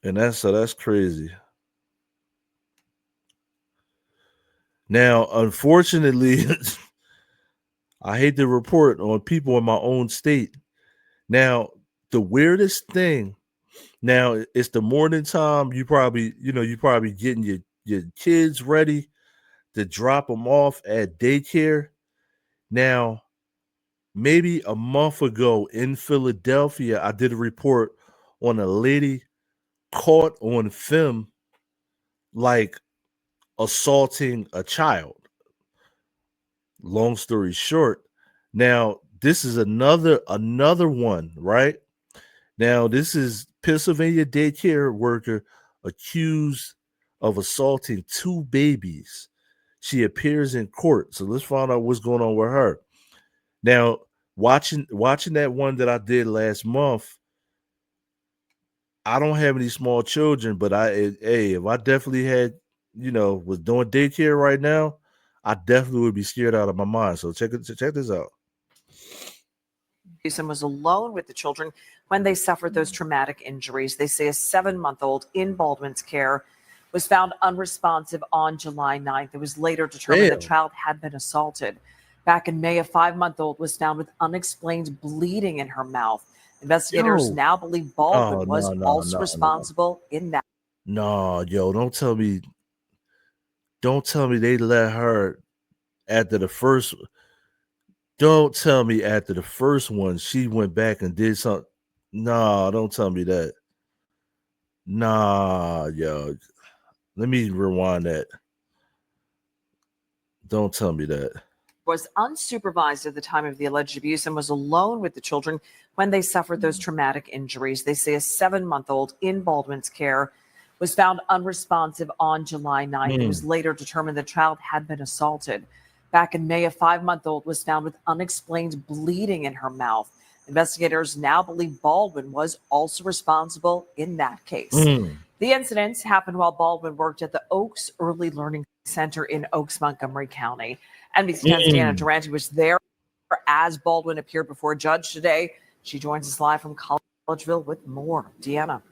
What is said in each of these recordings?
And that's crazy. Now, unfortunately, I hate to report on people in my own state. Now, the weirdest thing, now it's the morning time. You probably getting your kids ready to drop them off at daycare. Now, maybe a month ago in Philadelphia, I did a report on a lady caught on film like assaulting a child. Long story short, now this is another one, right? Now this is Pennsylvania daycare worker accused of assaulting two babies. She appears in court. So let's find out what's going on with her. Now, watching that one that I did last month, I don't have any small children, but if I definitely had, was doing daycare right now, I definitely would be scared out of my mind. So check this out. Was alone with the children when they suffered those traumatic injuries. They say a 7-month-old in Baldwin's care was found unresponsive on July 9th. It was later determined the child had been assaulted. Back in May, a 5-month-old was found with unexplained bleeding in her mouth. Investigators now believe Baldwin was also responsible in that. No, don't tell me they let her after the first. Don't tell me after the first one she went back and did something. No, don't tell me that. Nah, let me rewind that. Don't tell me that. Was unsupervised at the time of the alleged abuse and was alone with the children when they suffered those traumatic injuries. They say a 7-month-old in Baldwin's care was found unresponsive on July 9th. It was later determined the child had been assaulted. Back in May, a 5-month-old was found with unexplained bleeding in her mouth. Investigators now believe Baldwin was also responsible in that case. The incident happened while Baldwin worked at the Oaks Early Learning Center in Oaks, Montgomery County. NBC 10's Deanna Durante was there as Baldwin appeared before a judge today. She joins us live from Collegeville with more. Deanna.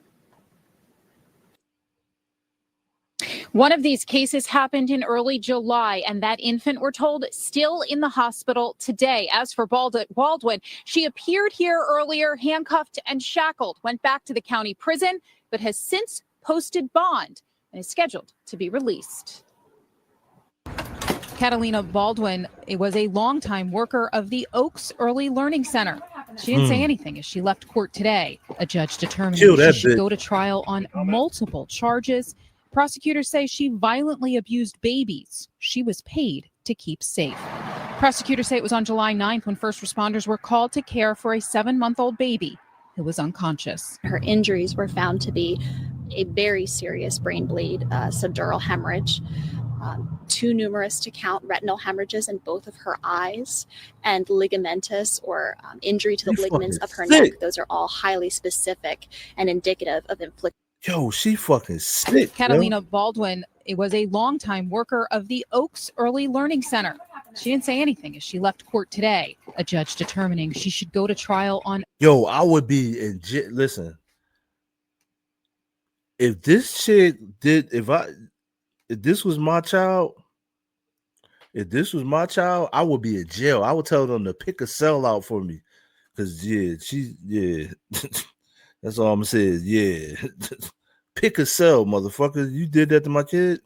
One of these cases happened in early July, and that infant, we're told, still in the hospital today. As for Baldwin, she appeared here earlier, handcuffed and shackled, went back to the county prison, but has since posted bond and is scheduled to be released. Catalina Baldwin was a longtime worker of the Oaks Early Learning Center. She didn't say anything as she left court today. A judge determined she should go to trial on multiple charges. Prosecutors say she violently abused babies she was paid to keep safe. Prosecutors say it was on July 9th when first responders were called to care for a 7-month-old baby who was unconscious. Her injuries were found to be a very serious brain bleed, subdural hemorrhage, too numerous to count retinal hemorrhages in both of her eyes, and ligamentous or injury to the ligaments of her neck. Those are all highly specific and indicative of infliction. She fucking sick. Catalina Baldwin was a longtime worker of the Oaks Early Learning Center. She didn't say anything as she left court today. A judge determining she should go to trial on. I would be in jail. Listen, if this chick did, if this was my child, I would be in jail. I would tell them to pick a cell out for me. Cause that's all I'm saying. Yeah. Pick a cell, motherfucker. You did that to my kid.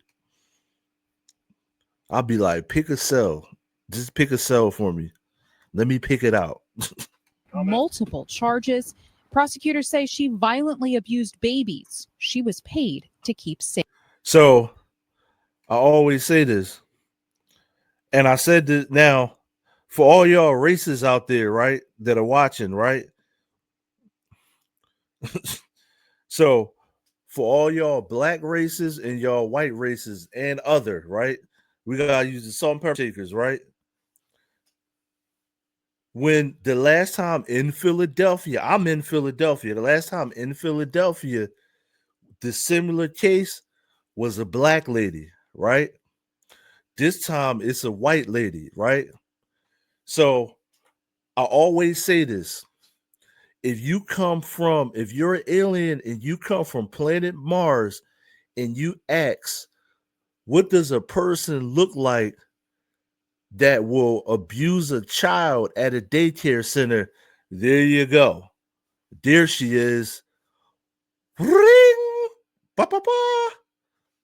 I'll be like, pick a cell. Just pick a cell for me. Let me pick it out. Multiple charges. Prosecutors say she violently abused babies she was paid to keep safe. So I always say this, and I said this now for all y'all racists out there, right, that are watching, right? So for all y'all black races and y'all white races and other, right? We gotta use the salt and pepper shakers, right? When the last time in Philadelphia, I'm in Philadelphia. The last time in Philadelphia, the similar case was a black lady, right? This time it's a white lady, right? So I always say this. if you're an alien and you come from planet Mars and you ask, what does a person look like that will abuse a child at a daycare center? There you go. There she is. Ring! Ba, ba, ba.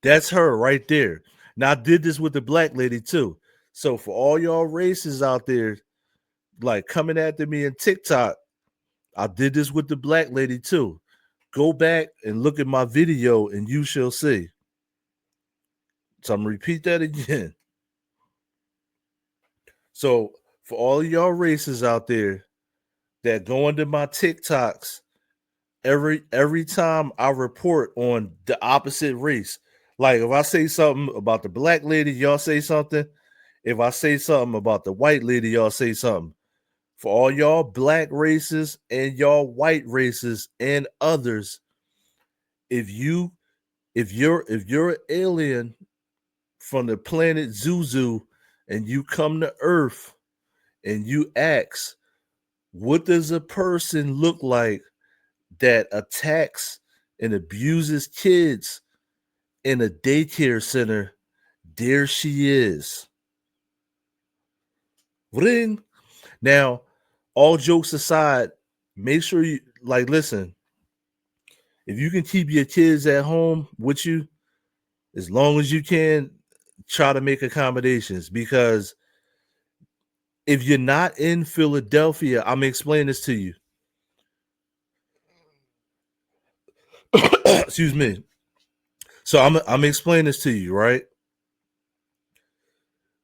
That's her right there. Now, I did this with the black lady too. So for all y'all races out there, like coming after me in TikTok, I did this with the black lady too. Go back and look at my video and you shall see. So I'm gonna repeat that again. So for all y'all races out there that go into my TikToks, every time I report on the opposite race, like if I say something about the black lady, y'all say something. If I say something about the white lady, y'all say something. For all y'all black races and y'all white races and others, if you're an alien from the planet Zuzu and you come to Earth and you ask, what does a person look like that attacks and abuses kids in a daycare center? There she is. Ring. Now, all jokes aside, make sure you listen. If you can keep your kids at home with you as long as you can, try to make accommodations, because if you're not in Philadelphia, I'm gonna explain this to you. Excuse me. So I'm gonna explain this to you, right?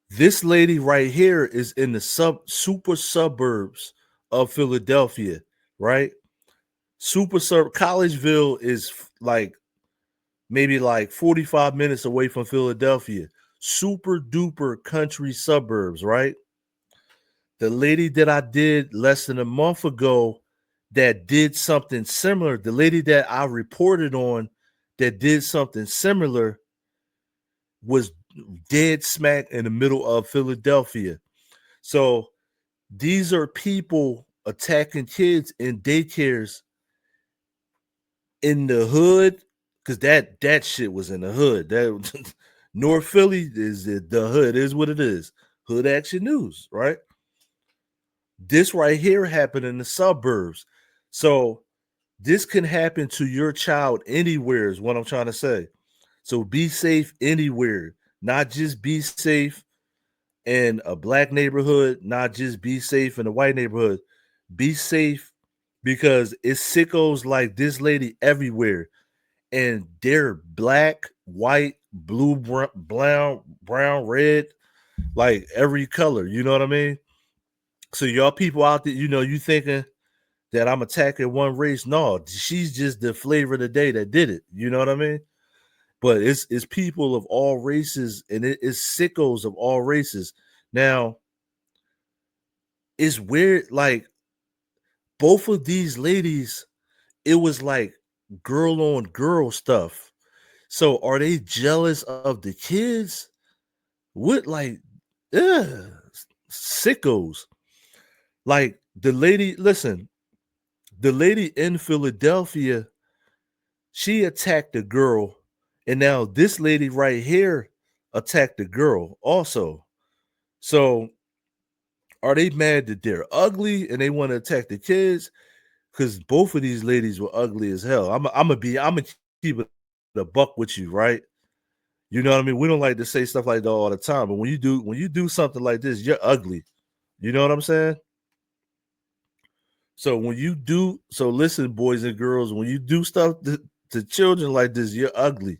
This lady right here is in the super suburbs of Philadelphia, right? Collegeville is like maybe like 45 minutes away from Philadelphia. Super duper country suburbs, right? The lady that I did less than a month ago that did something similar, the lady that I reported on that did something similar, was dead smack in the middle of Philadelphia. So these are people attacking kids in daycares in the hood, because that shit was in the hood. That North Philly is the hood, is what it is. Hood Action News, right? This right here happened in the suburbs. So this can happen to your child anywhere, is what I'm trying to say. So be safe anywhere, not just be safe in a black neighborhood, not just be safe in a white neighborhood. Be safe, because it's sickos like this lady everywhere. And they're black, white, blue, brown, red, like every color. You know what I mean? So y'all people out there, you thinking that I'm attacking one race. No, she's just the flavor of the day that did it. You know what I mean? But it's people of all races, and it's sickos of all races. Now, it's weird, like both of these ladies, it was like girl on girl stuff. So are they jealous of the kids? What, like, ugh, sickos. Like the lady, listen, the lady in Philadelphia, she attacked a girl, and now this lady right here attacked a girl also. So are they mad that they're ugly and they want to attack the kids? Because both of these ladies were ugly as hell. I'm gonna keep it a buck with you, right? You know what I mean? We don't like to say stuff like that all the time, but when you do something like this, you're ugly. You know what I'm saying? So listen, boys and girls, when you do stuff to children like this, you're ugly.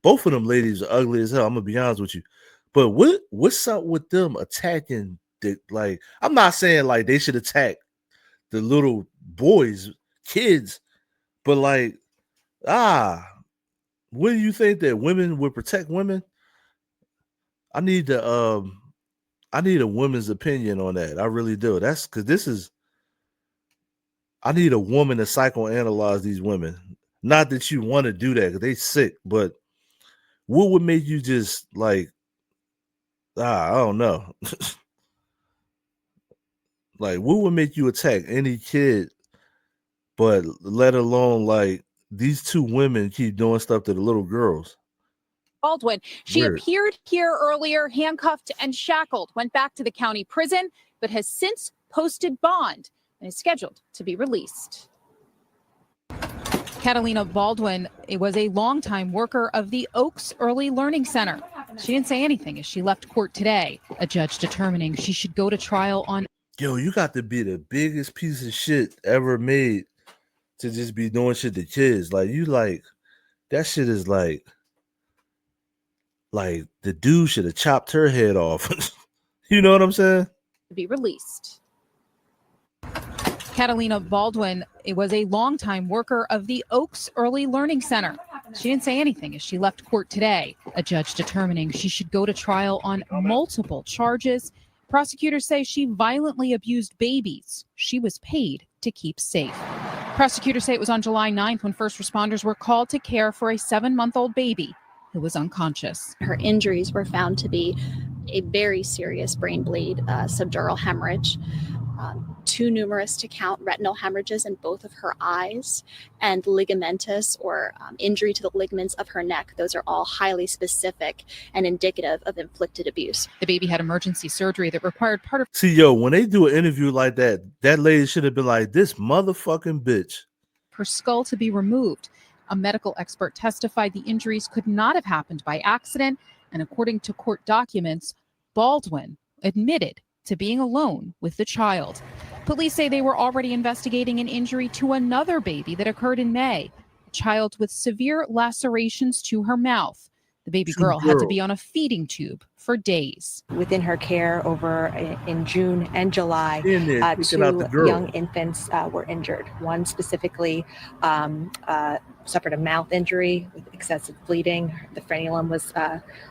Both of them ladies are ugly as hell. I'm gonna be honest with you. But what's up with them attacking the, like, I'm not saying like they should attack the little boys, kids, but like, what do you think, that women would protect women? I need I need a woman's opinion on that. I really do. That's because I need a woman to psychoanalyze these women. Not that you want to do that because they sick, but what would make you just like, I don't know. Like, what would make you attack any kid but let alone like these two women keep doing stuff to the little girls. Baldwin. She Weird. appeared here earlier, handcuffed and shackled, went back to the county prison, but has since posted bond and is scheduled to be released. Catalina Baldwin was a longtime worker of the Oaks Early Learning Center. She didn't say anything as she left court today, a judge determining she should go to trial on. Yo, you got to be the biggest piece of shit ever made to just be doing shit to kids. Like, you like, that shit is like the dude should have chopped her head off. You know what I'm saying? To be released. Catalina Baldwin was a longtime worker of the Oaks Early Learning Center. She didn't say anything as she left court today, a judge determining she should go to trial on multiple charges. Prosecutors say she violently abused babies she was paid to keep safe. Prosecutors say it was on July 9th when first responders were called to care for a 7-month-old baby who was unconscious. Her injuries were found to be a very serious brain bleed, subdural hemorrhage, too numerous to count retinal hemorrhages in both of her eyes, and ligamentous or injury to the ligaments of her neck. Those are all highly specific and indicative of inflicted abuse. The baby had emergency surgery that required part of. See, yo, when they do an interview like that, that lady should have been like, this motherfucking bitch. Her skull to be removed. A medical expert testified the injuries could not have happened by accident, and according to court documents, Baldwin admitted to being alone with the child. Police say they were already investigating an injury to another baby that occurred in May, a child with severe lacerations to her mouth. The baby girl had to be on a feeding tube for days. Within her care over in June and July, two young infants were injured. One specifically suffered a mouth injury with excessive bleeding. The frenulum was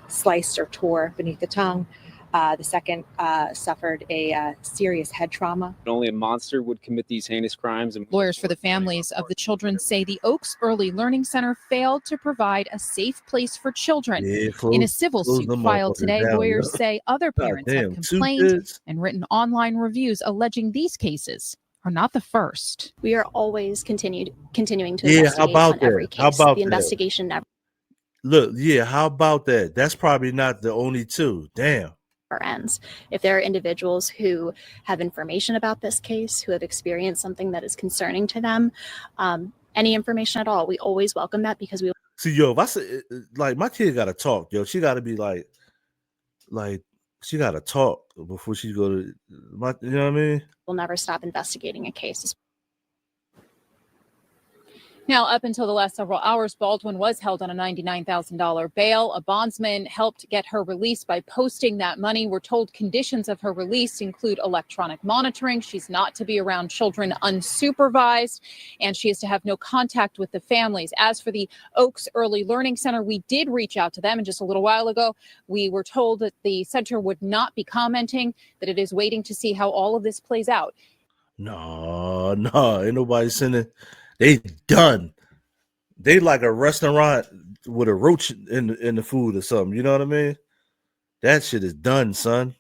sliced or tore beneath the tongue. The second suffered a serious head trauma. Only a monster would commit these heinous crimes. Lawyers for the families of the children say the Oaks Early Learning Center failed to provide a safe place for children. In a civil suit filed today, lawyers say other parents have complained and written online reviews alleging these cases are not the first. We are always continuing to investigate on every case. How about the investigation never Look, how about that? That's probably not the only two. Damn. ends. If there are individuals who have information about this case, who have experienced something that is concerning to them, any information at all, we always welcome that, because we see, yo, if I say, like, my kid gotta talk, yo, she gotta be like she gotta talk before she go to my, you know what I mean? will never stop investigating a case. Now, up until the last several hours, Baldwin was held on a $99,000 bail. A bondsman helped get her released by posting that money. We're told conditions of her release include electronic monitoring. She's not to be around children unsupervised, and she is to have no contact with the families. As for the Oaks Early Learning Center, we did reach out to them, and just a little while ago, we were told that the center would not be commenting, that it is waiting to see how all of this plays out. No, ain't nobody sending. They done. They like a restaurant with a roach in the food or something. You know what I mean? That shit is done, son.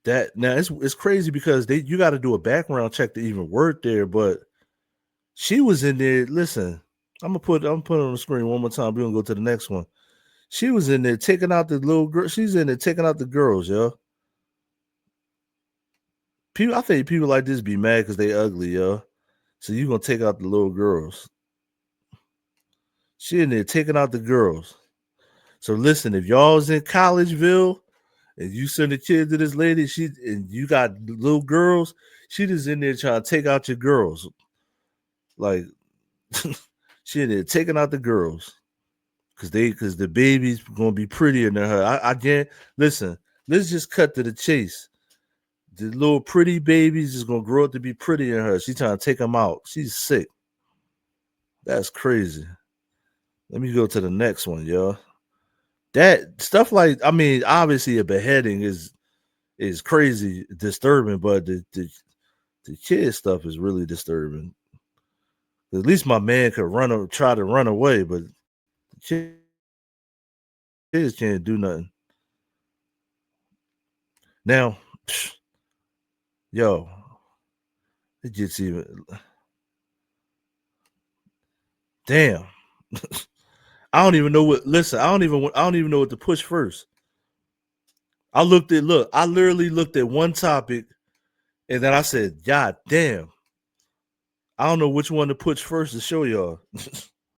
That now it's crazy because you got to do a background check to even work there. But she was in there. Listen, I'm gonna put it on the screen one more time. We're gonna go to the next one. She was in there taking out the little girl. She's in there taking out the girls, yo. I think people like this be mad because they ugly, yo. So you gonna take out the little girls. She in there taking out the girls. So listen, if y'all's in Collegeville and you send a kid to this lady, and you got little girls, she just in there trying to take out your girls. Like she in there taking out the girls. Cause the baby's gonna be prettier than her. I can't listen, let's just cut to the chase. The little pretty babies is gonna grow up to be prettier than her. She's trying to take them out. She's sick. That's crazy. Let me go to the next one, yo. That stuff, like, I mean, obviously a beheading is crazy, disturbing, but the kid stuff is really disturbing. At least my man could try to run away, but the kids can't do nothing. Now, yo, It gets even. Damn. I don't even know what. Listen, I don't even know what to push first. I literally looked at one topic, and then I said, "God damn." I don't know which one to push first to show y'all.